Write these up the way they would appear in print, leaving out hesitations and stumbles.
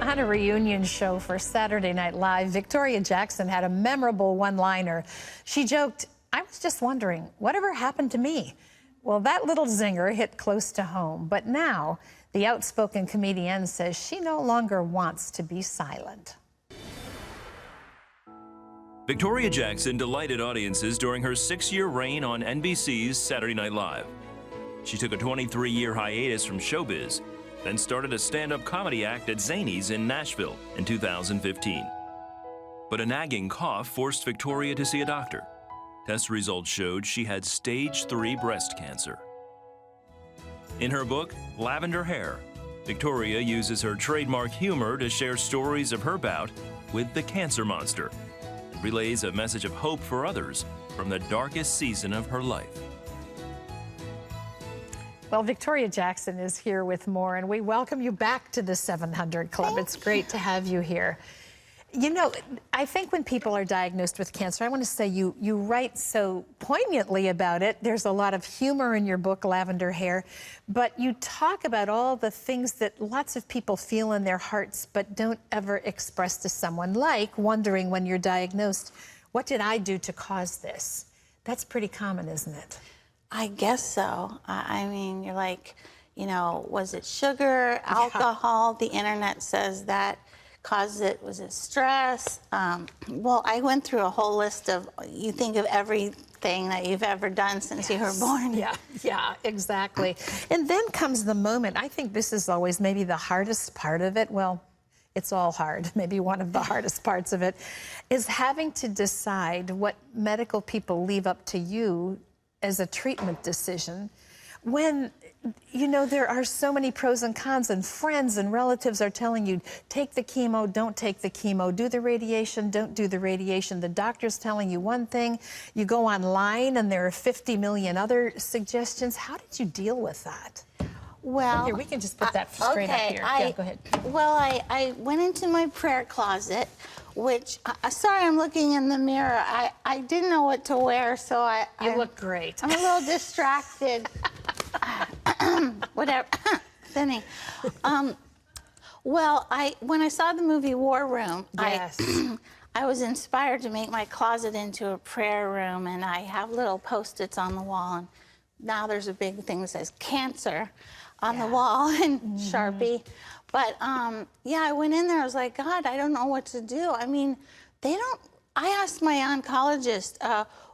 On a reunion show for Saturday Night Live, Victoria Jackson had a memorable one-liner. She joked, "I was just wondering, whatever happened to me?" Well, that little zinger hit close to home. But now, the outspoken comedienne says she no longer wants to be silent. Victoria Jackson delighted audiences during her 6-year reign on NBC's Saturday Night Live. She took a 23-year hiatus from showbiz, then started a stand-up comedy act at Zanies in Nashville in 2015. But a nagging cough forced Victoria to see a doctor. Test results showed she had stage 3 breast cancer. In her book, Lavender Hair, Victoria uses her trademark humor to share stories of her bout with the cancer monster and relays a message of hope for others from the darkest season of her life. Well, Victoria Jackson is here with more, and we welcome you back to the 700 Club. It's great to have you here. You know, I think when people are diagnosed with cancer, I want to say you write so poignantly about it. There's a lot of humor in your book, Lavender Hair, but you talk about all the things that lots of people feel in their hearts but don't ever express to someone, like wondering when you're diagnosed, what did I do to cause this? That's pretty common, isn't it? I guess so. I mean, you're like, you know, was it sugar, alcohol? The internet says that caused it. Was it stress? Well, I went through a whole list of, you think of everything that you've ever done since you were born. Yeah, exactly. And then comes the moment. I think this is always maybe the hardest part of it. Well, it's all hard. Maybe one of the hardest parts of it is having to decide what medical people leave up to you as a treatment decision, when, you know, there are so many pros and cons, and friends and relatives are telling you, take the chemo, don't take the chemo, do the radiation, don't do the radiation. The doctor's telling you one thing, you go online and there are 50 million other suggestions. How did you deal with that? Well, here, we can just put that straight up here. Yeah, go ahead. Well, I went into my prayer closet, which, sorry, I'm looking in the mirror. I didn't know what to wear, so You look great. I'm a little distracted. Whatever. Benny. Well, when I saw the movie War Room, yes. I was inspired to make my closet into a prayer room, and I have little Post-its on the wall, and now there's a big thing that says cancer on the wall and Sharpie. But yeah, I went in there, I was like, God, I don't know what to do. I mean, I asked my oncologist,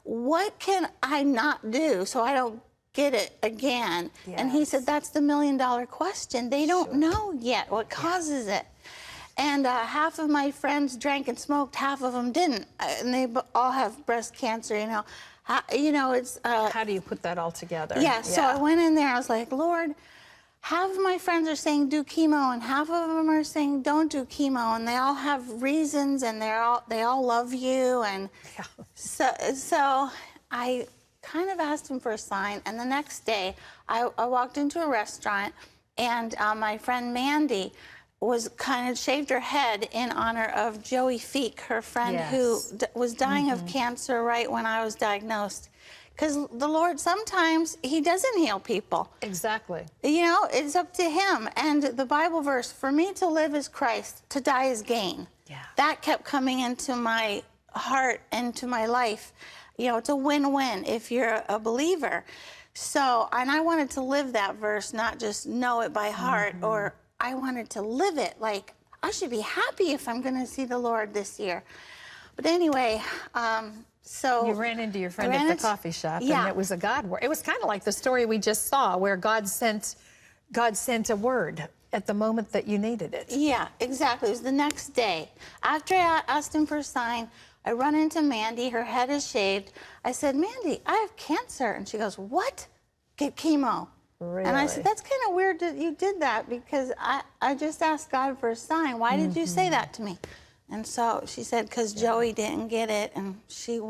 what can I not do so I don't get it again? Yes. And he said, that's the million-dollar question. They don't know yet what causes it. And half of my friends drank and smoked, half of them didn't. And they all have breast cancer, you know. It's... How do you put that all together? Yeah, so I went in there, I was like, Lord, half of my friends are saying do chemo, and half of them are saying don't do chemo, and they all have reasons, and they all love you, and so I kind of asked him for a sign, and the next day I walked into a restaurant, and my friend Mandy was kind of shaved her head in honor of Joey Feek, her friend who was dying of cancer right when I was diagnosed. Because the Lord, sometimes he doesn't heal people. Exactly. You know, it's up to him. And the Bible verse, for me to live is Christ, to die is gain. Yeah. That kept coming into my heart and to my life. You know, it's a win-win if you're a believer. So, and I wanted to live that verse, not just know it by heart, or I wanted to live it. Like, I should be happy if I'm going to see the Lord this year. But anyway, so you ran into your friend at the coffee shop, and it was a God word. It was kind of like the story we just saw, where God sent a word at the moment that you needed it. Yeah, exactly. It was the next day. After I asked him for a sign, I run into Mandy. Her head is shaved. I said, Mandy, I have cancer. And she goes, what? Get chemo. Really? And I said, that's kind of weird that you did that, because I just asked God for a sign. Why did you say that to me? And so she said, because Joey didn't get it, and she's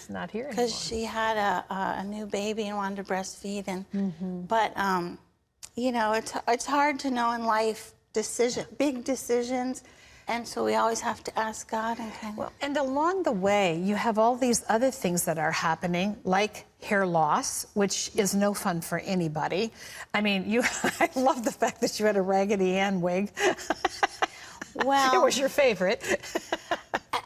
not here anymore. Because she had a new baby and wanted to breastfeed, and but you know, it's hard to know in life big decisions, and so we always have to ask God and kind of. Well, and along the way, you have all these other things that are happening, like hair loss, which is no fun for anybody. I mean, I love the fact that you had a Raggedy Ann wig. Well, it was your favorite.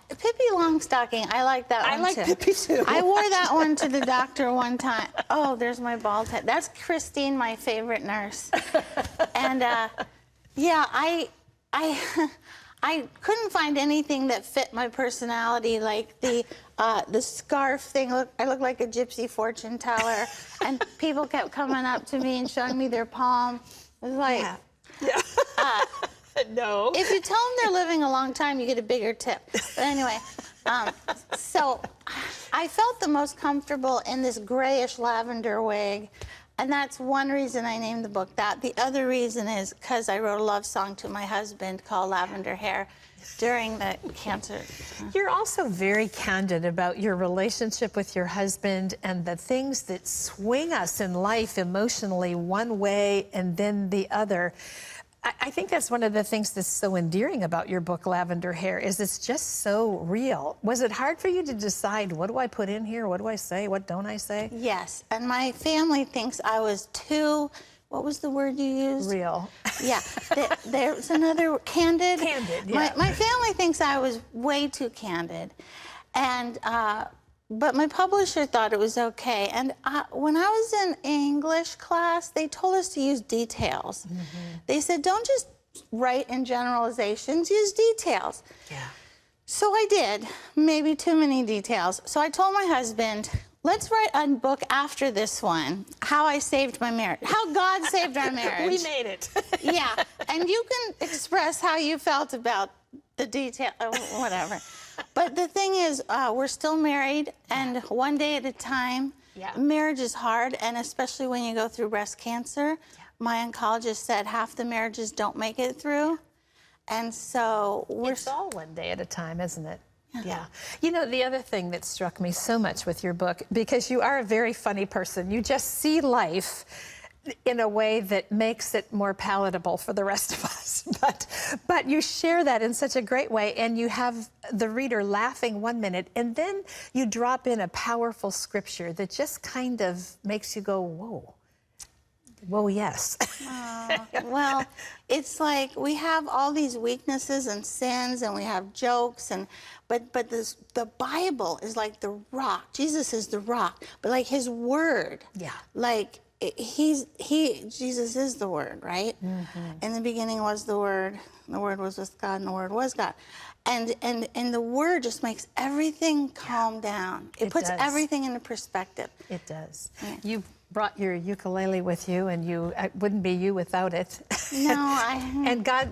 Pippi Longstocking, I like that one I like too. Pippi too. I wore that one to the doctor one time. Oh, there's my bald head. That's Christine, my favorite nurse. And yeah, I couldn't find anything that fit my personality, like the scarf thing. I look like a gypsy fortune teller, and people kept coming up to me and showing me their palm. It was like, Yeah. No. if you tell them they're living a long time, you get a bigger tip. But anyway, so I felt the most comfortable in this grayish lavender wig. And that's one reason I named the book that. The other reason is because I wrote a love song to my husband called Lavender Hair during the cancer. You're also very candid about your relationship with your husband and the things that swing us in life emotionally one way and then the other. I think that's one of the things that's so endearing about your book, Lavender Hair, is it's just so real. Was it hard for you to decide, what do I put in here? What do I say? What don't I say? Yes, and my family thinks I was too, what was the word you used? Real. Yeah, there's another, candid. Candid, yeah. My family thinks I was way too candid. And, but my publisher thought it was okay. And when I was in English class, they told us to use details. They said, don't just write in generalizations, use details. Yeah. So I did, maybe too many details. So I told my husband, let's write a book after this one, How I Saved My Marriage, How God Saved Our Marriage. We made it. Yeah, and you can express how you felt about the detail, whatever. But the thing is, we're still married, and one day at a time. Yeah. Marriage is hard, and especially when you go through breast cancer. Yeah. My oncologist said half the marriages don't make it through. And so It's all one day at a time, isn't it? Yeah. You know, the other thing that struck me so much with your book, because you are a very funny person, you just see life in a way that makes it more palatable for the rest of us. But you share that in such a great way, and you have the reader laughing 1 minute, and then you drop in a powerful scripture that just kind of makes you go, whoa. Whoa, yes. Well, it's like we have all these weaknesses and sins, and we have jokes, but the Bible is like the rock. Jesus is the rock, but like His Word. Yeah. Like Jesus is the Word, right? In the beginning was the Word. The Word was with God, and the Word was God. And the Word just makes everything calm down. It puts everything into perspective. It does. Yeah. You brought your ukulele with you, and it wouldn't be you without it. No, and God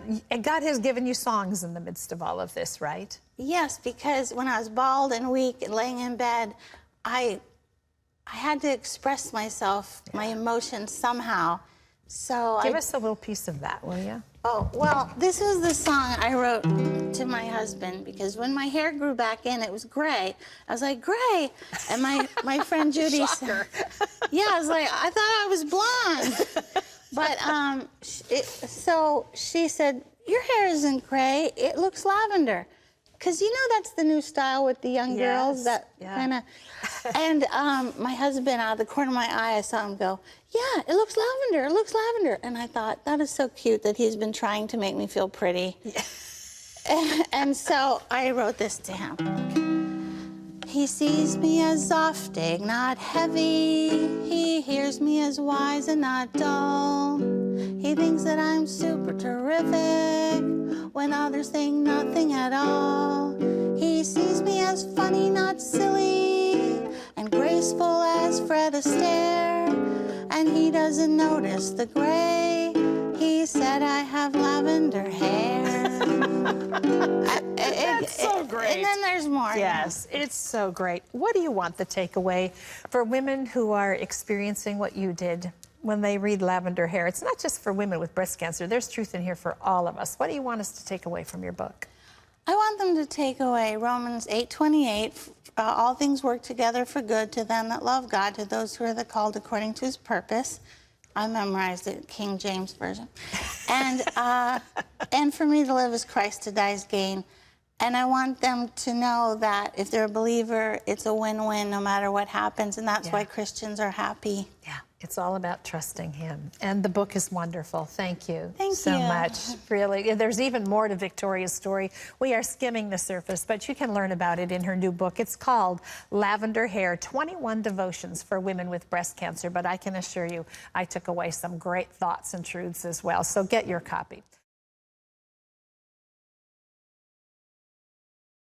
has given you songs in the midst of all of this, right? Yes, because when I was bald and weak and laying in bed, I had to express myself, my emotions somehow. So give us a little piece of that, will you? Oh, well, this is the song I wrote to my husband, because when my hair grew back in, it was gray. I was like, gray. And my friend Judy said, yeah, I was like, I thought I was blonde. But so she said, your hair isn't gray, it looks lavender. Because you know that's the new style with the young girls, that kind of. And my husband, out of the corner of my eye, I saw him go, yeah, it looks lavender, it looks lavender. And I thought, that is so cute that he's been trying to make me feel pretty. Yeah. And so I wrote this to him. He sees me as softig, not heavy. He hears me as wise and not dull. He thinks that I'm super terrific when others think nothing at all. He sees me as funny, not silly, and graceful as Fred Astaire. And he doesn't notice the gray. He said I have lavender hair. That's so great. And then there's more. Yes, it's so great. What do you want the takeaway for women who are experiencing what you did when they read Lavender Hair? It's not just for women with breast cancer. There's truth in here for all of us. What do you want us to take away from your book? I want them to take away Romans 8:28. All things work together for good to them that love God, to those who are the called according to His purpose. I memorized it, King James Version. And for me to live is Christ, to die is gain. And I want them to know that if they're a believer, it's a win-win no matter what happens, and that's why Christians are happy. Yeah. It's all about trusting him. And the book is wonderful. Thank you Thank so you. much. Really. There's even more to Victoria's story. We are skimming the surface, but you can learn about it in her new book. It's called Lavender Hair, 21 Devotions for Women with Breast Cancer. But I can assure you, I took away some great thoughts and truths as well. So get your copy.